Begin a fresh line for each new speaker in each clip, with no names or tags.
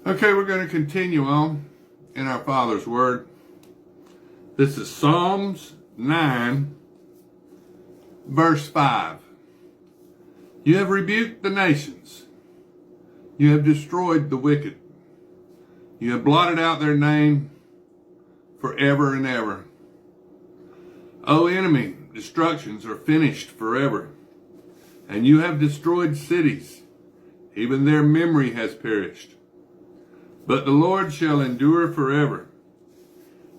Okay, we're going to continue on in our Father's Word. This is Psalms 9, verse 5. You have rebuked the nations. You have destroyed the wicked. You have blotted out their name forever and ever. O enemy, destructions are finished forever, and you have destroyed cities. Even their memory has perished. But the Lord shall endure forever.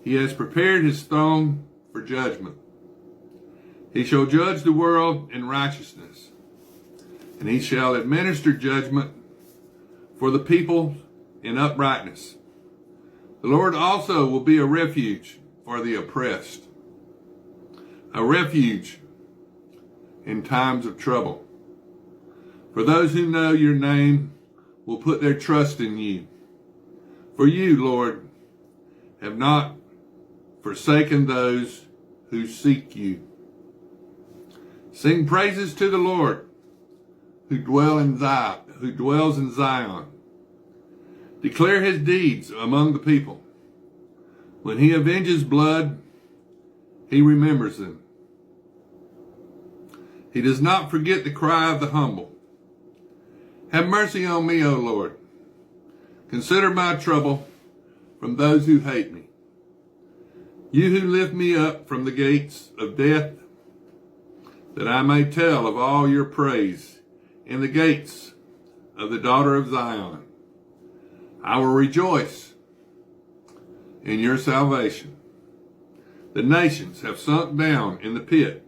He has prepared his throne for judgment. He shall judge the world in righteousness, and he shall administer judgment for the people in uprightness. The Lord also will be a refuge for the oppressed, a refuge in times of trouble. For those who know your name will put their trust in you. For you, Lord, have not forsaken those who seek you. Sing praises to the Lord who dwells in Zion. Declare his deeds among the people. When he avenges blood, he remembers them. He does not forget the cry of the humble. Have mercy on me, O Lord. Consider my trouble from those who hate me. You who lift me up from the gates of death, that I may tell of all your praise in the gates of the daughter of Zion. I will rejoice in your salvation. The nations have sunk down in the pit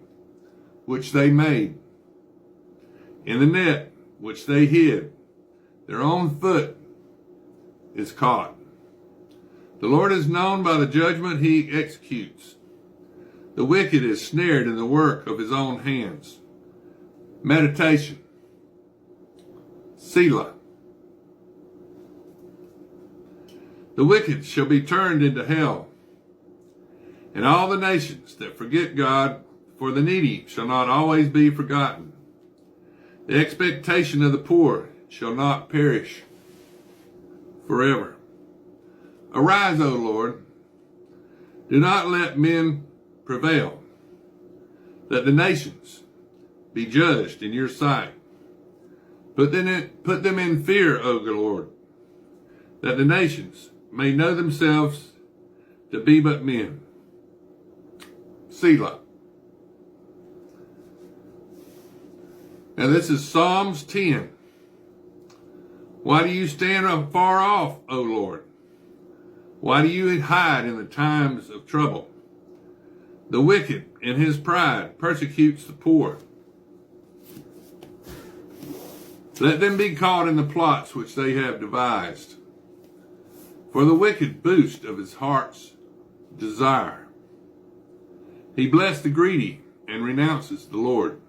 which they made, in the net which they hid. Their own foot is caught. The Lord is known by the judgment he executes. The wicked is snared in the work of his own hands. Meditation. Selah. The wicked shall be turned into hell, and all the nations that forget God, for the needy shall not always be forgotten. The expectation of the poor shall not perish forever. Arise, O Lord. Do not let men prevail. Let the nations be judged in your sight. Put them in fear, O Lord, that the nations may know themselves to be but men. Selah. Now this is Psalms 10. Why do you stand afar off, O Lord? Why do you hide in the times of trouble? The wicked in his pride persecutes the poor. Let them be caught in the plots which they have devised. For the wicked boast of his heart's desire. He blessed the greedy and renounces the Lord.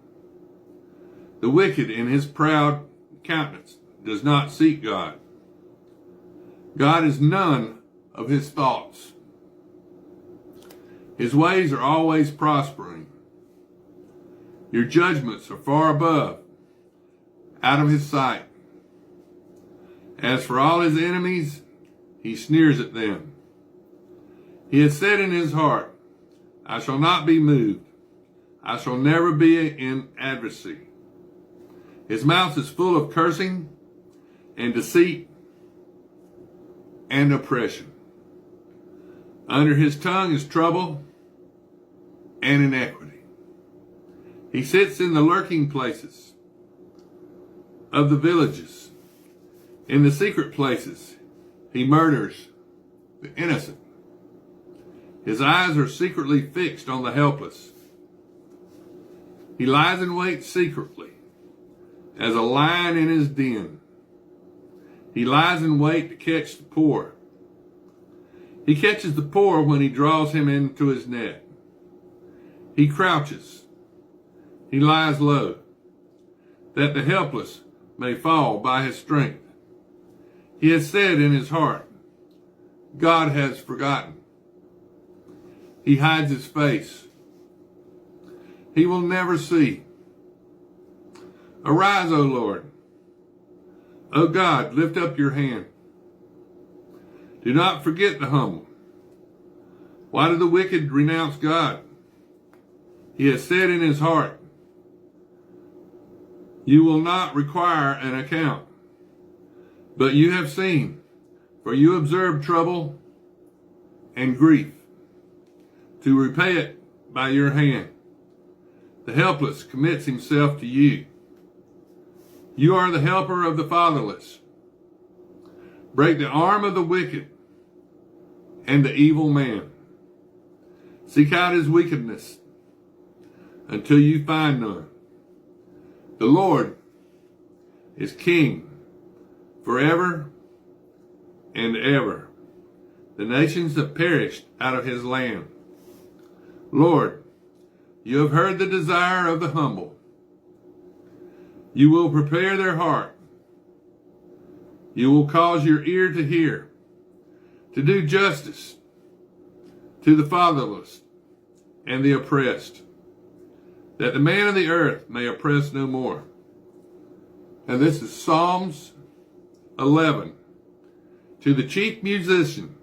The wicked in his proud countenance does not seek God. God is none of his thoughts. His ways are always prospering. Your judgments are far above, out of his sight. As for all his enemies, he sneers at them. He has said in his heart, I shall not be moved. I shall never be in adversity. His mouth is full of cursing and deceit and oppression. Under his tongue is trouble and iniquity. He sits in the lurking places of the villages. In the secret places, he murders the innocent. His eyes are secretly fixed on the helpless. He lies in wait secretly, as a lion in his den. He lies in wait to catch the poor. He catches the poor when he draws him into his net. He crouches. He lies low, that the helpless may fall by his strength. He has said in his heart, God has forgotten. He hides his face. He will never see. Arise, O Lord. O God, lift up your hand. Do not forget the humble. Why do the wicked renounce God? He has said in his heart, you will not require an account. But you have seen, for you observe trouble and grief, to repay it by your hand. The helpless commits himself to you. You are the helper of the fatherless. Break the arm of the wicked and the evil man. Seek out his wickedness until you find none. The Lord is king forever and ever. The nations have perished out of his land. Lord, you have heard the desire of the humble. You will prepare their heart. You will cause your ear to hear, to do justice to the fatherless and the oppressed, that the man of the earth may oppress no more. And this is Psalms 11. To the chief musician,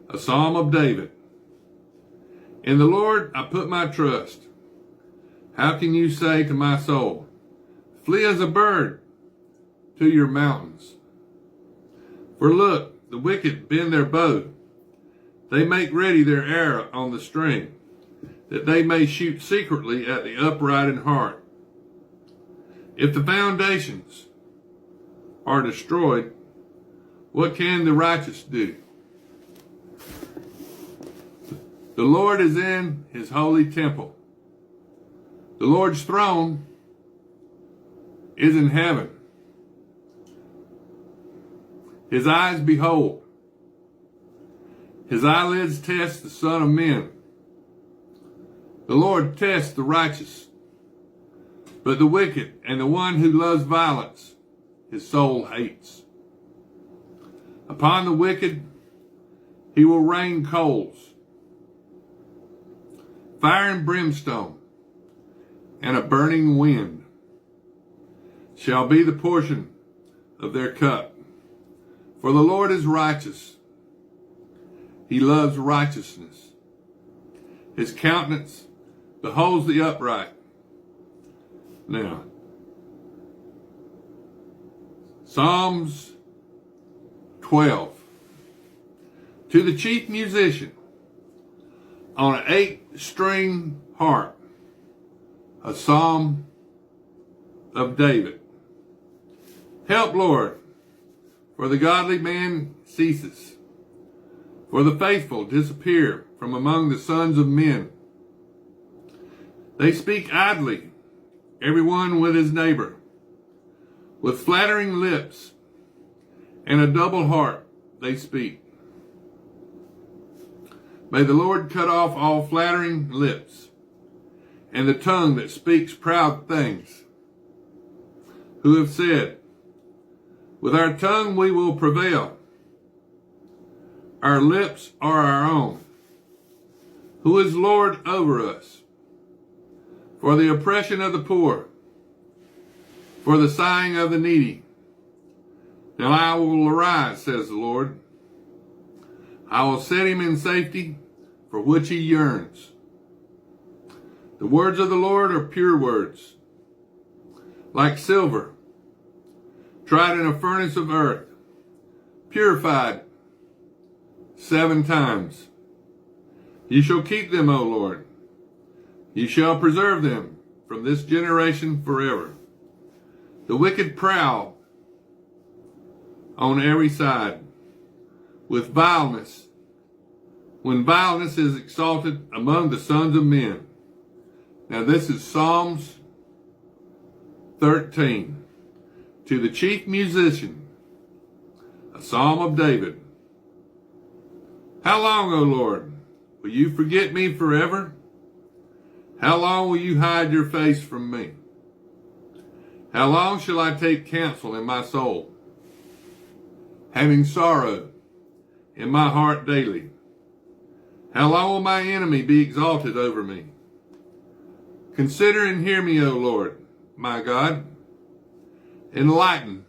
a psalm of David. In the Lord I put my trust. How can you say to my soul, flee as a bird to your mountains? For look, the wicked bend their bow. They make ready their arrow on the string, that they may shoot secretly at the upright in heart. If the foundations are destroyed, what can the righteous do? The Lord is in his holy temple. The Lord's throne is in heaven. His eyes behold. His eyelids test the Son of Men. The Lord tests the righteous, but the wicked and the one who loves violence, his soul hates. Upon the wicked he will rain coals, fire and brimstone, and a burning wind shall be the portion of their cup. For the Lord is righteous. He loves righteousness. His countenance beholds the upright. Now, Psalms 12. To the chief musician on an 8-string harp, a psalm of David. Help, Lord, for the godly man ceases, for the faithful disappear from among the sons of men. They speak idly, everyone with his neighbor, with flattering lips and a double heart they speak. May the Lord cut off all flattering lips and the tongue that speaks proud things, who have said, with our tongue we will prevail. Our lips are our own. Who is Lord over us? For the oppression of the poor, for the sighing of the needy. Now I will arise, says the Lord. I will set him in safety, for which he yearns. The words of the Lord are pure words, like silver, tried in a furnace of earth, purified 7 times. You shall keep them, O Lord. You shall preserve them from this generation forever. The wicked prowl on every side with vileness, when vileness is exalted among the sons of men. Now this is Psalms 13. To the chief musician, a psalm of David. How long, O Lord, will you forget me forever? How long will you hide your face from me? How long shall I take counsel in my soul, having sorrow in my heart daily? How long will my enemy be exalted over me? Consider and hear me, O Lord, my God. Enlighten,